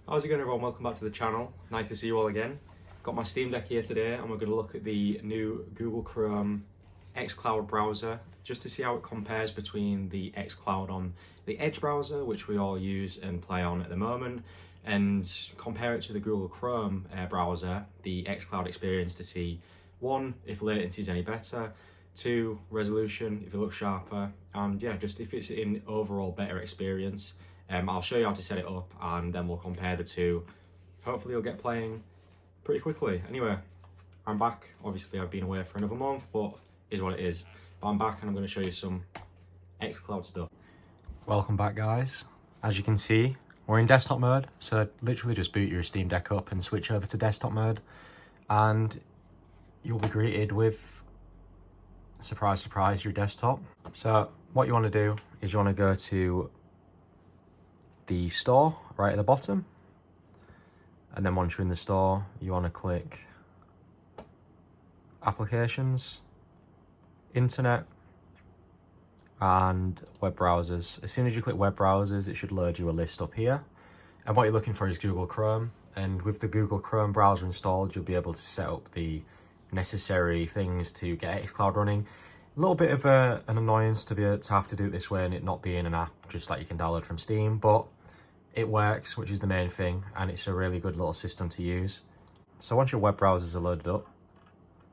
How's it going, everyone? Welcome back to the channel. Nice to see you all again. Got my Steam Deck here today and we're going to look at the new Google Chrome Xcloud browser just to see how it compares between the Xcloud on the Edge browser, which we all use and play on at the moment, and compare it to the Google Chrome browser, the Xcloud experience, to see, one, if latency is any better, two, resolution, if it looks sharper, and yeah, just if it's an overall better experience. I'll show you how to set it up and then we'll compare the two. Hopefully you'll get playing pretty quickly. Anyway, I'm back. Obviously I've been away for another month, but it is what it is. But I'm back and I'm going to show you some Xcloud stuff. Welcome back, guys. As you can see, we're in desktop mode, so literally just boot your Steam Deck up and switch over to desktop mode and you'll be greeted with, surprise, surprise, your desktop. So what you want to do is you want to go to the store right at the bottom, and then once you're in the store you want to click applications, internet, and web browsers. As soon as you click web browsers, it should load you a list up here, and what you're looking for is Google Chrome. And with the Google Chrome browser installed, you'll be able to set up the necessary things to get Xcloud running. A little bit of an annoyance to have to do it this way and it not being an app just like you can download from Steam, but it works, which is the main thing, and it's a really good little system to use. So once your web browsers are loaded up,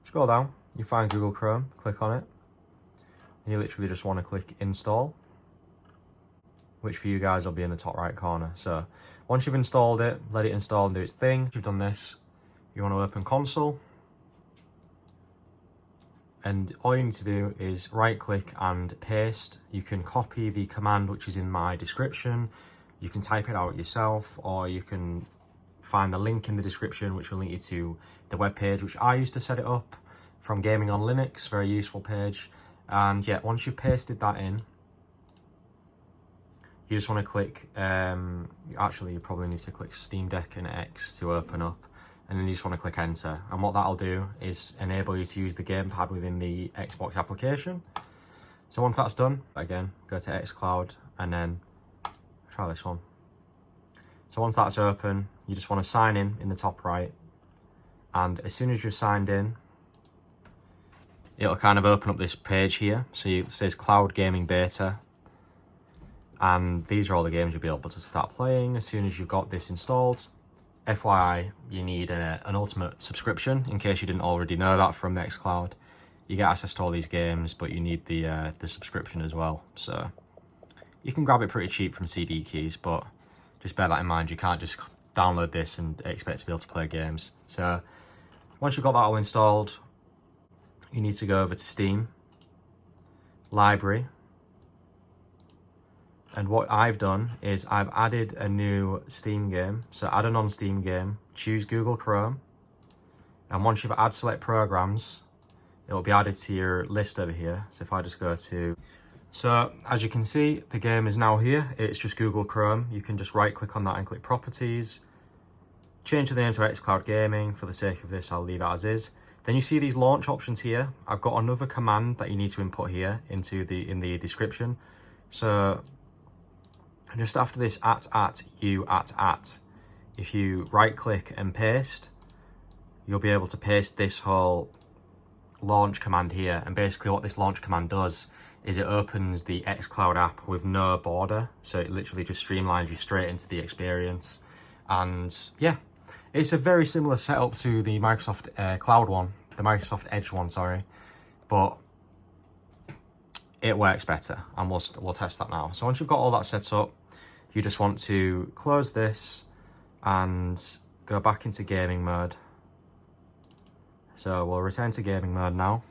scroll down, you find Google Chrome, click on it, and you literally just want to click install, which for you guys will be in the top right corner. So once you've installed it, let it install and do its thing. If you've done this, you want to open Konsole, and all you need to do is right click and paste. You can copy the command which is in my description, you can type it out yourself, or you can find the link in the description which will link you to the web page which I used to set it up from Gaming on Linux. Very useful page. And yeah, once you've pasted that in, you just want to click, actually you probably need to click Steam Deck and X to open up, and then you just want to click enter, and what that'll do is enable you to use the gamepad within the Xbox application. So once that's done, again, go to Xcloud and then try this one. So once that's open, you just want to sign in the top right, and as soon as you're signed in, it'll kind of open up this page here. So it says Cloud Gaming Beta, and these are all the games you'll be able to start playing as soon as you've got this installed. FYI, you need an Ultimate subscription, in case you didn't already know that from Xcloud. You get access to all these games, but you need the subscription as well. So you can grab it pretty cheap from CD Keys, but just bear that in mind. You can't just download this and expect to be able to play games. So once you've got that all installed, you need to go over to Steam, Library, and what I've done is I've added a new Steam game. So add a non-Steam game, choose Google Chrome, and once you've added select programs, it'll be added to your list over here. So if I just go to, so as you can see, the game is now here. It's just Google Chrome. You can just right click on that and click properties, change the name to Xcloud Gaming. For the sake of this, I'll leave it as is. Then you see these launch options here. I've got another command that you need to input here in the description. So just after this if you right click and paste, you'll be able to paste this whole launch command here. And basically what this launch command does is it opens the Xcloud app with no border. So it literally just streamlines you straight into the experience. And yeah, it's a very similar setup to the Microsoft Cloud one, the Microsoft Edge one, sorry, but it works better, and we'll test that now. So once you've got all that set up, you just want to close this and go back into gaming mode. So we'll return to gaming mode now.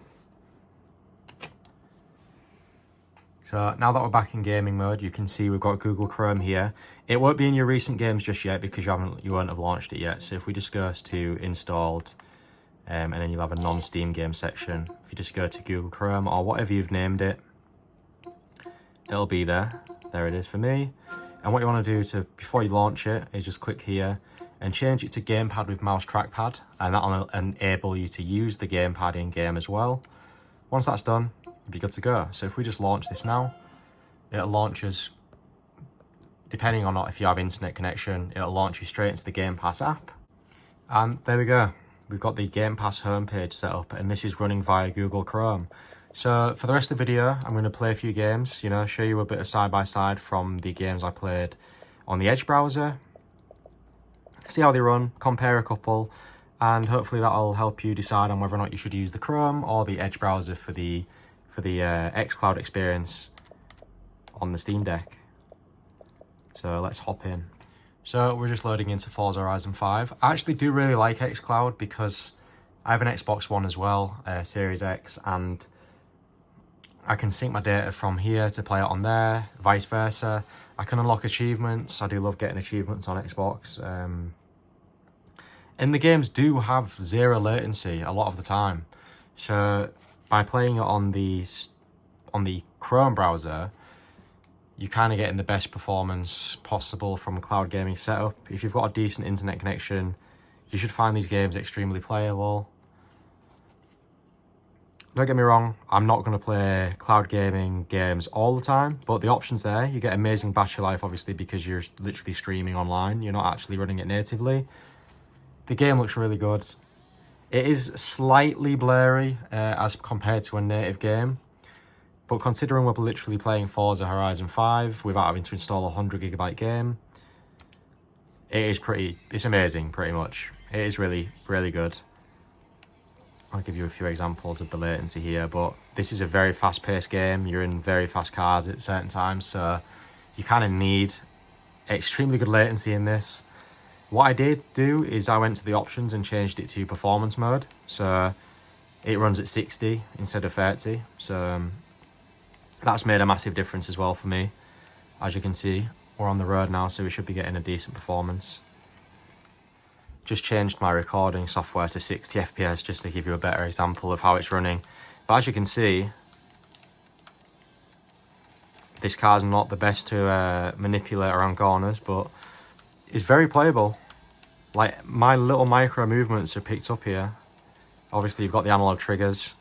So now that we're back in gaming mode, you can see we've got Google Chrome here. It won't be in your recent games just yet because you won't have launched it yet. So if we just go to installed, and then you'll have a non-Steam game section. If you just go to Google Chrome or whatever you've named it, it'll be there. There it is for me. And what you want to do before you launch it is just click here and change it to gamepad with mouse trackpad, and that'll enable you to use the gamepad in game as well. Once that's done, you'll be good to go. So if we just launch this now, it'll launch us depending on if you have internet connection, it'll launch you straight into the Game Pass app. And there we go. We've got the Game Pass homepage set up, and this is running via Google Chrome. So for the rest of the video, I'm going to play a few games, you know, show you a bit of side-by-side from the games I played on the Edge browser, see how they run, compare a couple, and hopefully that'll help you decide on whether or not you should use the Chrome or the Edge browser for the Xcloud experience on the Steam Deck. So let's hop in. So we're just loading into Forza Horizon 5. I actually do really like Xcloud because I have an Xbox One as well, Series X, and I can sync my data from here to play it on there, vice versa. I can unlock achievements. I do love getting achievements on Xbox. And the games do have zero latency a lot of the time. So by playing it on the Chrome browser, you kind of getting the best performance possible from a cloud gaming setup. If you've got a decent internet connection, you should find these games extremely playable. Don't get me wrong, I'm not going to play cloud gaming games all the time, but the option's there. You get amazing battery life, obviously, because you're literally streaming online. You're not actually running it natively. The game looks really good. It is slightly blurry as compared to a native game, but considering we're literally playing Forza Horizon 5 without having to install a 100GB game, it's amazing, pretty much. It is really, really good. I'll give you a few examples of the latency here, but this is a very fast-paced game. You're in very fast cars at certain times, so you kind of need extremely good latency in this. What I did do is I went to the options and changed it to performance mode, so it runs at 60 instead of 30, so that's made a massive difference as well for me. As you can see, we're on the road now, so we should be getting a decent performance. Just changed my recording software to 60 FPS just to give you a better example of how it's running. But as you can see, this car's not the best to manipulate around corners, but it's very playable. Like, my little micro movements are picked up here. Obviously, you've got the analog triggers.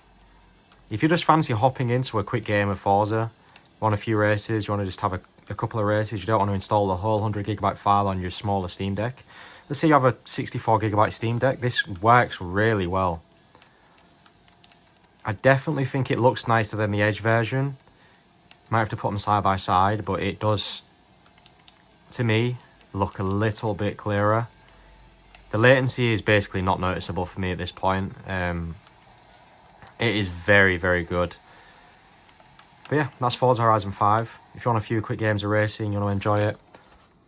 If you just fancy hopping into a quick game of Forza, you want a few races, you want to just have a couple of races, you don't want to install the whole 100GB file on your smaller Steam Deck. Let's say you have a 64GB Steam Deck, this works really well. I definitely think it looks nicer than the Edge version. Might have to put them side by side, but it does, to me, look a little bit clearer. The latency is basically not noticeable for me at this point. It is very, very good. But yeah, that's Forza Horizon 5. If you want a few quick games of racing, you want to enjoy it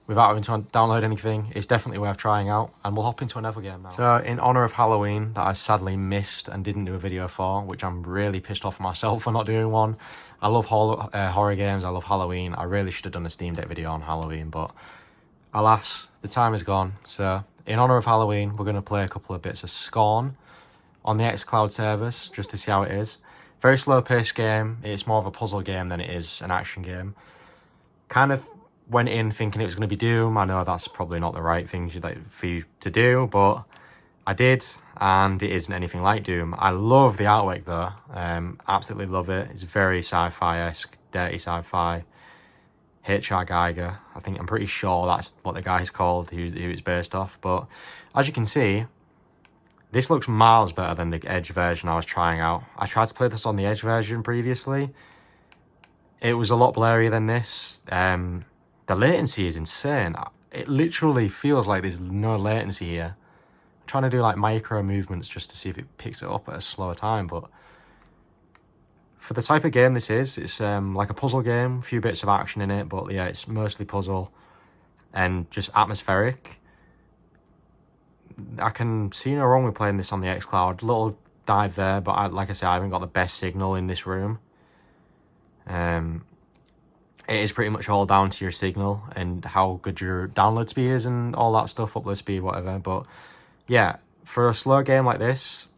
without having to download anything, it's definitely worth trying out. And we'll hop into another game now. So in honour of Halloween, that I sadly missed and didn't do a video for, which I'm really pissed off myself for not doing one. I love horror games, I love Halloween. I really should have done a Steam Deck video on Halloween, but alas, the time is gone. So in honour of Halloween, we're going to play a couple of bits of Scorn on the Xcloud service, just to see how it is. Very slow-paced game. It's more of a puzzle game than it is an action game. Kind of went in thinking it was going to be Doom. I know that's probably not the right thing for you to do, but I did, and it isn't anything like Doom. I love the artwork though. Absolutely love it. It's very sci-fi-esque, dirty sci-fi. H.R. Geiger. I'm pretty sure that's what the guy's called, who it's based off. But as you can see, this looks miles better than the Edge version I was trying out. I tried to play this on the Edge version previously. It was a lot blurrier than this. The latency is insane. It literally feels like there's no latency here. I'm trying to do like micro movements just to see if it picks it up at a slower time, but for the type of game this is, it's like a puzzle game, a few bits of action in it, but yeah, it's mostly puzzle and just atmospheric. I can see no wrong with playing this on the Xcloud. Little dive there, but like I said, I haven't got the best signal in this room. It is pretty much all down to your signal and how good your download speed is and all that stuff, upload speed, whatever. But yeah, for a slow game like this,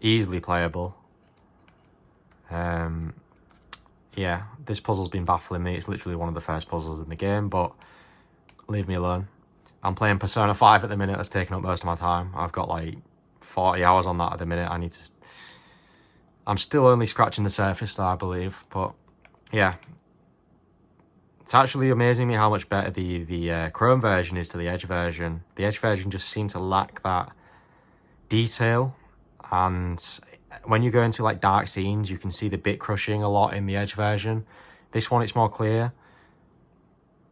easily playable. Yeah, this puzzle's been baffling me. It's literally one of the first puzzles in the game, but leave me alone. I'm playing Persona 5 at the minute. That's taking up most of my time. I've got like 40 hours on that at the minute. I'm still only scratching the surface though, I believe. But yeah, It's actually amazing me how much better the Chrome version is to the Edge version. The Edge version just seemed to lack that detail, and when you go into like dark scenes, you can see the bit crushing a lot in the Edge version. This one, it's more clear.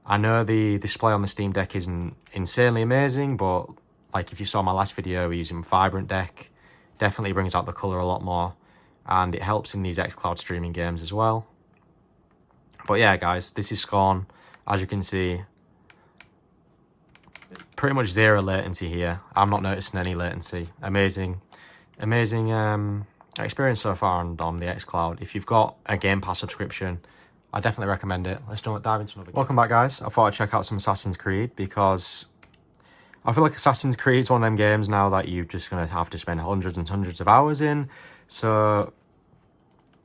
I know the display on the Steam Deck isn't insanely amazing, but like if you saw my last video using Vibrant Deck, definitely brings out the color a lot more, and it helps in these Xcloud streaming games as well. But yeah, guys, this is Scorn. As you can see, pretty much zero latency here. I'm not noticing any latency. Amazing experience so far on the Xcloud. If you've got a Game Pass subscription, I definitely recommend it. Let's dive into another game. Welcome back, guys. I thought I'd check out some Assassin's Creed because I feel like Assassin's Creed is one of them games now that you're just going to have to spend hundreds and hundreds of hours in. So,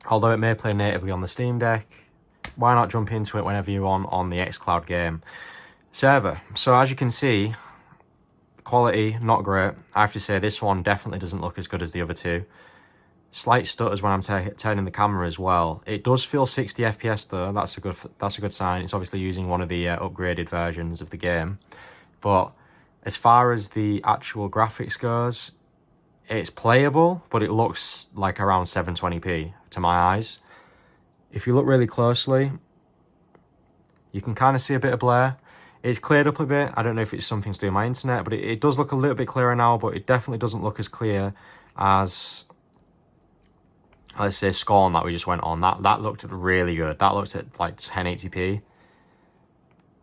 although it may play natively on the Steam Deck, why not jump into it whenever you want on the Xcloud game server? So as you can see, quality, not great. I have to say this one definitely doesn't look as good as the other two. Slight stutters when I'm turning the camera as well. It does feel 60 FPS though. That's a good sign. It's obviously using one of the upgraded versions of the game. But as far as the actual graphics goes, it's playable, but it looks like around 720p to my eyes. If you look really closely, you can kind of see a bit of blur. It's cleared up a bit. I don't know if it's something to do with my internet, but it does look a little bit clearer now, but it definitely doesn't look as clear as, let's say, Scorn that we just went on. That looked really good. That looked at like 1080p.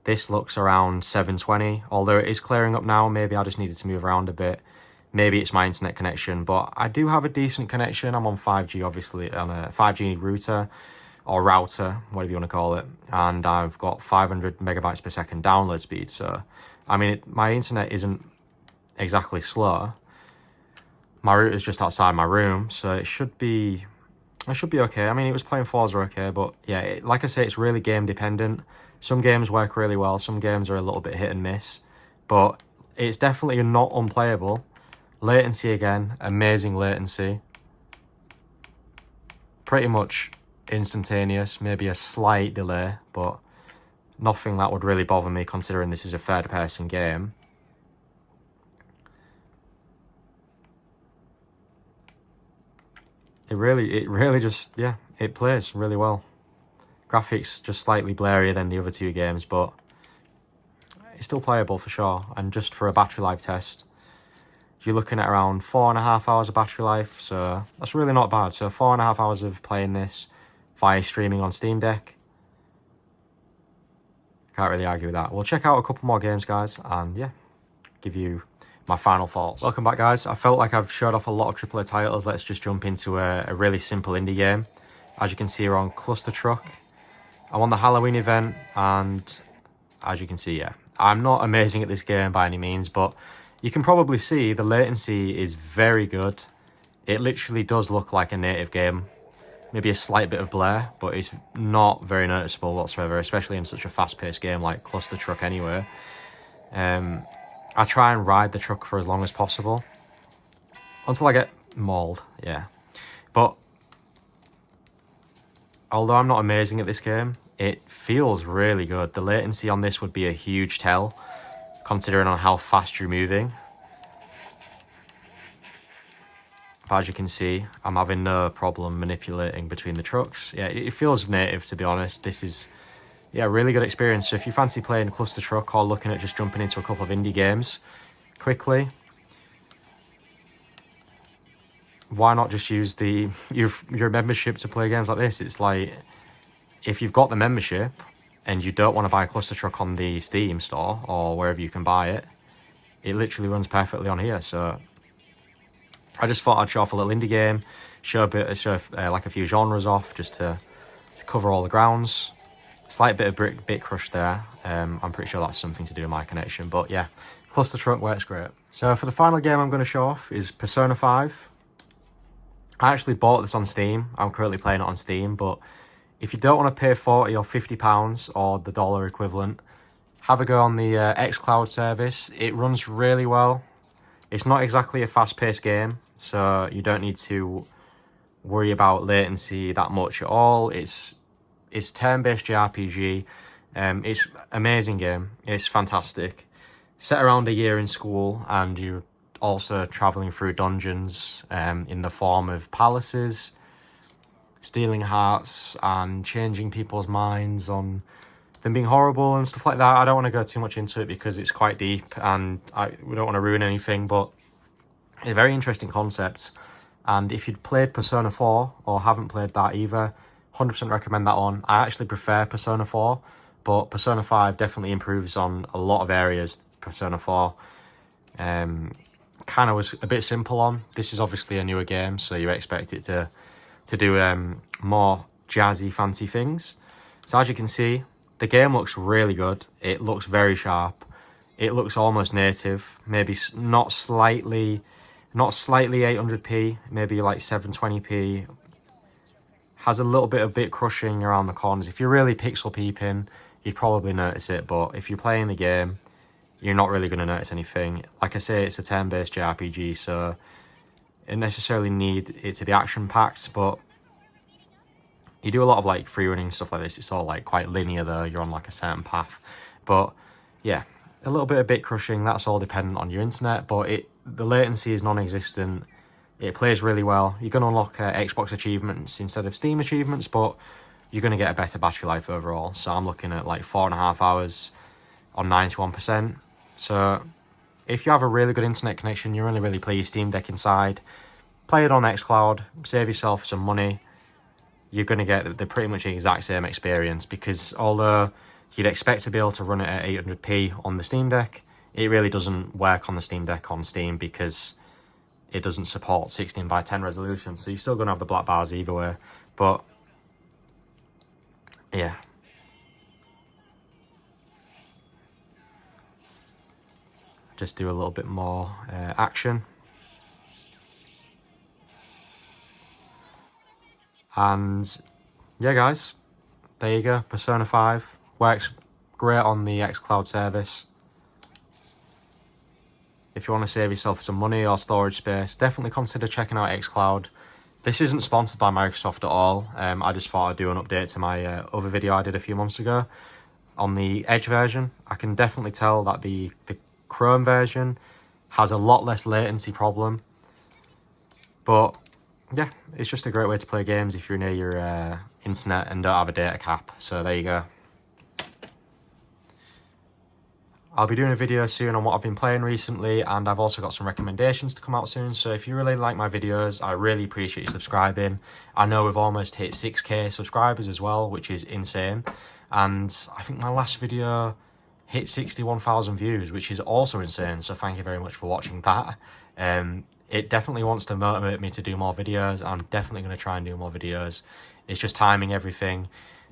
This looks around 720, although it is clearing up now. Maybe I just needed to move around a bit. Maybe it's my internet connection, but I do have a decent connection. I'm on 5G, obviously, on a 5G router, or router, whatever you want to call it, and I've got 500 megabytes per second download speed. So I mean, my internet isn't exactly slow. My router's just outside my room, so it should be okay. I mean, it was playing Forza okay, but yeah, like I say, it's really game dependent. Some games work really well, some games are a little bit hit and miss, but it's definitely not unplayable. Latency again, amazing latency, pretty much instantaneous, maybe a slight delay, but nothing that would really bother me considering this is a third-person game. It really just, yeah, it plays really well. Graphics just slightly blurrier than the other two games, but it's still playable for sure. And just for a battery life test, you're looking at around 4.5 hours of battery life, so that's really not bad. So 4.5 hours of playing this via streaming on Steam Deck. Can't really argue with that. We'll check out a couple more games, guys, and yeah, give you my final thoughts. Welcome back, guys. I felt like I've showed off a lot of AAA titles. Let's just jump into a really simple indie game. As you can see, we're on Cluster Truck. I'm on the Halloween event, and as you can see, yeah, I'm not amazing at this game by any means, but you can probably see the latency is very good. It literally does look like a native game. Maybe a slight bit of blur, but it's not very noticeable whatsoever, especially in such a fast-paced game like Cluster Truck anyway. I try and ride the truck for as long as possible until I get mauled, yeah. But although I'm not amazing at this game, it feels really good. The latency on this would be a huge tell, considering on how fast you're moving. But as you can see, I'm having no problem manipulating between the trucks. Yeah, it feels native, to be honest. This is, yeah, a really good experience. So if you fancy playing Cluster Truck or looking at just jumping into a couple of indie games quickly, why not just use your membership to play games like this? It's like, if you've got the membership and you don't want to buy Cluster Truck on the Steam store or wherever you can buy it, it literally runs perfectly on here. So I just thought I'd show off a little indie game, show like a few genres off, just to cover all the grounds. Slight bit of bit crush there. I'm pretty sure that's something to do with my connection, but yeah, Cluster Truck works great. So for the final game I'm going to show off is Persona 5. I actually bought this on Steam. I'm currently playing it on Steam, but if you don't want to pay 40 or 50 pounds or the dollar equivalent, have a go on the Xcloud service. It runs really well. It's not exactly a fast-paced game, so you don't need to worry about latency that much at all. It's turn-based JRPG. It's an amazing game. It's fantastic. Set around a year in school, and you're also traveling through dungeons in the form of palaces, stealing hearts and changing people's minds on them being horrible and stuff like that. I don't want to go too much into it because it's quite deep and we don't want to ruin anything, but a very interesting concept. And if you'd played Persona 4 or haven't played that either, 100% recommend that one. I actually prefer Persona 4, but Persona 5 definitely improves on a lot of areas Persona 4 kind of was a bit simple on. This is obviously a newer game, so you expect it to do more jazzy, fancy things. So as you can see, the game looks really good. It looks very sharp. It looks almost native, maybe not slightly 800p, maybe like 720p. Has a little bit of bit crushing around the corners. If you're really pixel peeping, you'd probably notice it, but if you're playing the game, you're not really going to notice anything. Like I say, it's a turn-based JRPG, so it necessarily need it to be action-packed, but you do a lot of like free running stuff like this. It's all like quite linear though. You're on like a certain path, but yeah, a little bit of bit crushing. That's all dependent on your internet, but the latency is non-existent. It plays really well. You're going to unlock Xbox achievements instead of Steam achievements, but you're going to get a better battery life overall. So I'm looking at like 4.5 hours on 91%. So if you have a really good internet connection, you really play your Steam Deck inside, play it on Xcloud, save yourself some money. You're going to get the pretty much the exact same experience, because although you'd expect to be able to run it at 800p on the Steam Deck, it really doesn't work on the Steam Deck on Steam because it doesn't support 16:10 resolution. So you're still going to have the black bars either way. But yeah. Just do a little bit more action. And yeah, guys, there you go. Persona 5 works great on the Xcloud service. If you want to save yourself some money or storage space, definitely consider checking out Xcloud. This isn't sponsored by Microsoft at all. I just thought I'd do an update to my other video I did a few months ago on the Edge version. I can definitely tell that the Chrome version has a lot less latency problem. But yeah, it's just a great way to play games if you're near your internet and don't have a data cap. So there you go. I'll be doing a video soon on what I've been playing recently, and I've also got some recommendations to come out soon. So if you really like my videos, I really appreciate you subscribing. I know we've almost hit 6k subscribers as well, which is insane. And I think my last video hit 61,000 views, which is also insane. So thank you very much for watching that. It definitely wants to motivate me to do more videos. I'm definitely going to try and do more videos. It's just timing everything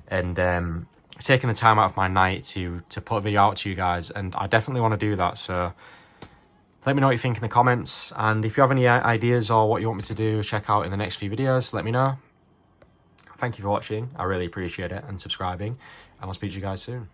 and taking the time out of my night to put a video out to you guys, and I definitely want to do that. So let me know what you think in the comments, and if you have any ideas or what you want me to do, check out in the next few videos, let me know. Thank you for watching, I really appreciate it, and subscribing, and I'll speak to you guys soon.